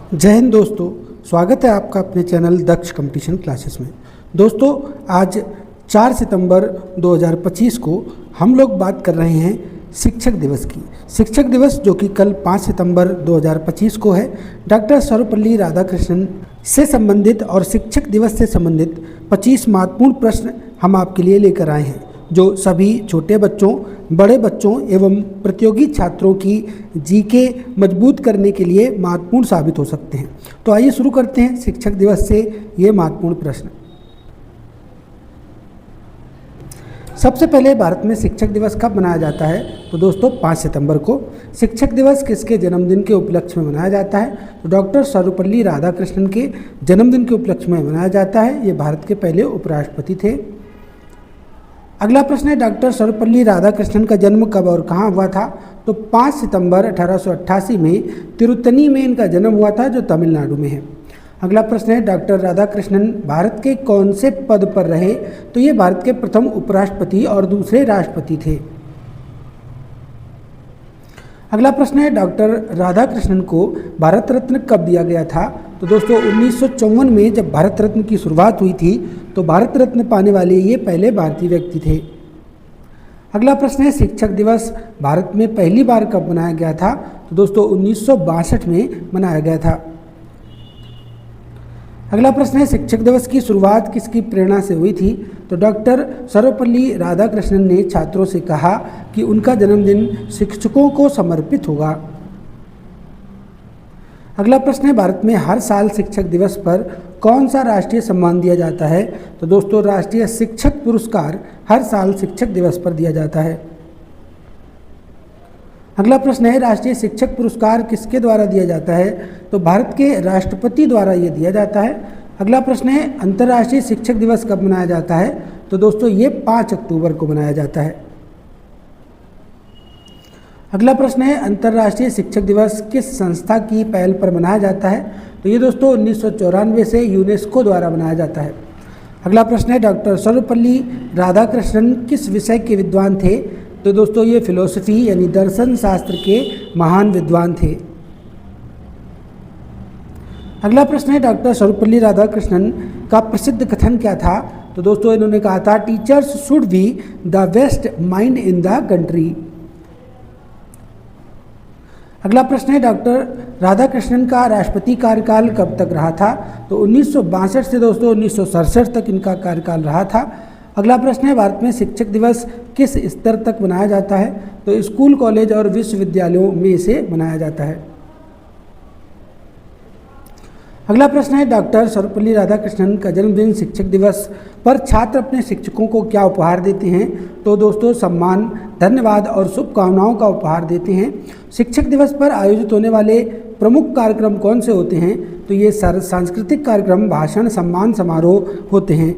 जय हिंद दोस्तों, स्वागत है आपका अपने चैनल दक्ष कंपटीशन क्लासेस में। दोस्तों, आज 4 सितंबर 2025 को हम लोग बात कर रहे हैं शिक्षक दिवस की। शिक्षक दिवस जो कि कल 5 सितंबर 2025 को है, डॉक्टर सर्वपल्ली राधाकृष्णन से संबंधित और शिक्षक दिवस से संबंधित 25 महत्वपूर्ण प्रश्न हम आपके लिए लेकर आए हैं, जो सभी छोटे बच्चों, बड़े बच्चों एवं प्रतियोगी छात्रों की जीके मजबूत करने के लिए महत्वपूर्ण साबित हो सकते हैं। तो आइए शुरू करते हैं शिक्षक दिवस से ये महत्वपूर्ण प्रश्न। सबसे पहले, भारत में शिक्षक दिवस कब मनाया जाता है? तो दोस्तों 5 सितंबर को। शिक्षक दिवस किसके जन्मदिन के उपलक्ष्य में मनाया जाता है? तो डॉक्टर सर्वपल्ली राधाकृष्णन के जन्मदिन के उपलक्ष्य में मनाया जाता है। ये भारत के पहले उपराष्ट्रपति थे। अगला प्रश्न है, डॉक्टर सर्वपल्ली राधाकृष्णन का जन्म कब और कहाँ हुआ था? तो 5 सितंबर 1888 में तिरुत्तनी में इनका जन्म हुआ था, जो तमिलनाडु में है। अगला प्रश्न है, डॉक्टर राधाकृष्णन भारत के कौन से पद पर रहे? तो ये भारत के प्रथम उपराष्ट्रपति और दूसरे राष्ट्रपति थे। अगला प्रश्न है, डॉक्टर राधाकृष्णन को भारत रत्न कब दिया गया था? तो दोस्तों 1954 में जब भारत रत्न की शुरुआत हुई थी, तो भारत रत्न पाने वाले ये पहले भारतीय व्यक्ति थे। अगला प्रश्न है, शिक्षक दिवस भारत में पहली बार कब मनाया गया था? तो दोस्तों 1962 में मनाया गया था। अगला प्रश्न है, शिक्षक दिवस की शुरुआत किसकी प्रेरणा से हुई थी? तो डॉक्टर सर्वपल्ली राधाकृष्णन ने छात्रों से कहा कि उनका जन्मदिन शिक्षकों को समर्पित होगा। अगला प्रश्न है, भारत में हर साल शिक्षक दिवस पर कौन सा राष्ट्रीय सम्मान दिया जाता है? तो दोस्तों राष्ट्रीय शिक्षक पुरस्कार हर साल शिक्षक दिवस पर दिया जाता है। अगला प्रश्न है, राष्ट्रीय शिक्षक पुरस्कार किसके द्वारा दिया जाता है? तो भारत के राष्ट्रपति द्वारा ये दिया जाता है। अगला प्रश्न है, अंतर्राष्ट्रीय शिक्षक दिवस कब मनाया जाता है? तो दोस्तों ये 5 अक्टूबर को मनाया जाता है। अगला प्रश्न है, अंतर्राष्ट्रीय शिक्षक दिवस किस संस्था की पहल पर मनाया जाता है? तो ये दोस्तों 1994 से यूनेस्को द्वारा मनाया जाता है। अगला प्रश्न है, डॉक्टर सर्वपल्ली राधाकृष्णन किस विषय के विद्वान थे? तो दोस्तों ये फिलोसफी यानी दर्शन शास्त्र के महान विद्वान थे। अगला प्रश्न है, डॉक्टर सर्वपल्ली राधाकृष्णन का प्रसिद्ध कथन क्या था? तो दोस्तों इन्होंने कहा था, teachers should be the best mind in the country. अगला प्रश्न है, डॉक्टर राधाकृष्णन का राष्ट्रपति कार्यकाल कब तक रहा था? तो 1962 से दोस्तों 1967 तक इनका कार्यकाल रहा था। अगला प्रश्न है, भारत में शिक्षक दिवस किस स्तर तक मनाया जाता है? तो स्कूल, कॉलेज और विश्वविद्यालयों में इसे मनाया जाता है। अगला प्रश्न है, डॉक्टर सर्वपल्ली राधाकृष्णन का जन्मदिन शिक्षक दिवस पर छात्र अपने शिक्षकों को क्या उपहार देते हैं? तो दोस्तों सम्मान, धन्यवाद और शुभकामनाओं का उपहार देते हैं। शिक्षक दिवस पर आयोजित होने वाले प्रमुख कार्यक्रम कौन से होते हैं? तो ये सांस्कृतिक कार्यक्रम, भाषण, सम्मान समारोह होते हैं।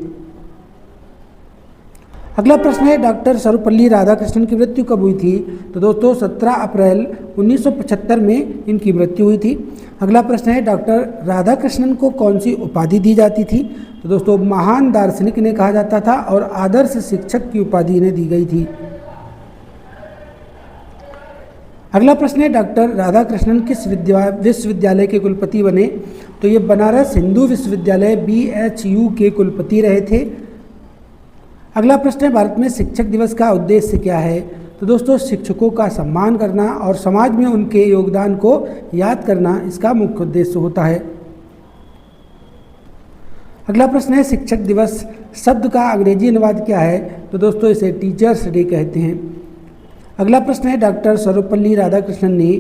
अगला प्रश्न है, डॉक्टर सर्वपल्ली राधाकृष्णन की मृत्यु कब हुई थी? तो दोस्तों 17 अप्रैल 1975 में इनकी मृत्यु हुई थी। अगला प्रश्न है, डॉक्टर राधाकृष्णन को कौन सी उपाधि दी जाती थी? तो दोस्तों महान दार्शनिक इन्हें कहा जाता था और आदर्श शिक्षक की उपाधि इन्हें दी गई थी। अगला प्रश्न है, डॉक्टर राधाकृष्णन किस विश्वविद्यालय के कुलपति बने? तो ये बनारस हिंदू विश्वविद्यालय BHU के कुलपति रहे थे। अगला प्रश्न है, भारत में शिक्षक दिवस का उद्देश्य क्या है? तो दोस्तों शिक्षकों का सम्मान करना और समाज में उनके योगदान को याद करना इसका मुख्य उद्देश्य होता है। अगला प्रश्न है, शिक्षक दिवस शब्द का अंग्रेजी अनुवाद क्या है? तो दोस्तों इसे टीचर्स डे कहते हैं। अगला प्रश्न है, डॉक्टर सर्वपल्ली राधाकृष्णन ने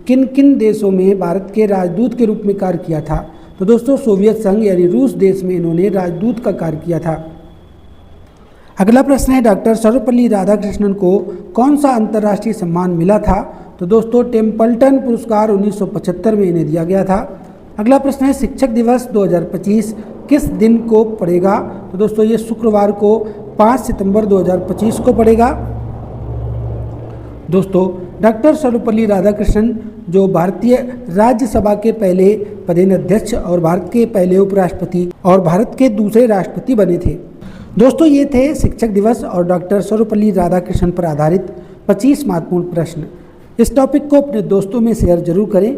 किन किन देशों में भारत के राजदूत के रूप में कार्य किया था? तो दोस्तों सोवियत संघ यानी रूस देश में इन्होंने राजदूत का कार्य किया था। अगला प्रश्न है, डॉक्टर सर्वपल्ली राधाकृष्णन को कौन सा अंतर्राष्ट्रीय सम्मान मिला था? तो दोस्तों टेम्पल्टन पुरस्कार 1975 में इन्हें दिया गया था। अगला प्रश्न है, शिक्षक दिवस 2025 किस दिन को पड़ेगा? तो दोस्तों ये शुक्रवार को 5 सितंबर 2025 को पड़ेगा। दोस्तों डॉक्टर सर्वपल्ली राधाकृष्णन जो भारतीय राज्यसभा के पहले पदेन अध्यक्ष और भारत के पहले उपराष्ट्रपति और भारत के दूसरे राष्ट्रपति बने थे। दोस्तों ये थे शिक्षक दिवस और डॉक्टर सर्वपल्ली राधाकृष्णन पर आधारित 25 महत्वपूर्ण प्रश्न। इस टॉपिक को अपने दोस्तों में शेयर जरूर करें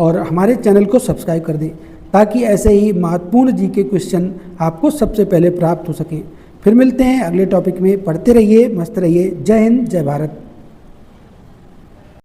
और हमारे चैनल को सब्सक्राइब कर दें ताकि ऐसे ही महत्वपूर्ण जीके क्वेश्चन आपको सबसे पहले प्राप्त हो सकें। फिर मिलते हैं अगले टॉपिक में। पढ़ते रहिए, मस्त रहिए। जय हिंद, जय भारत।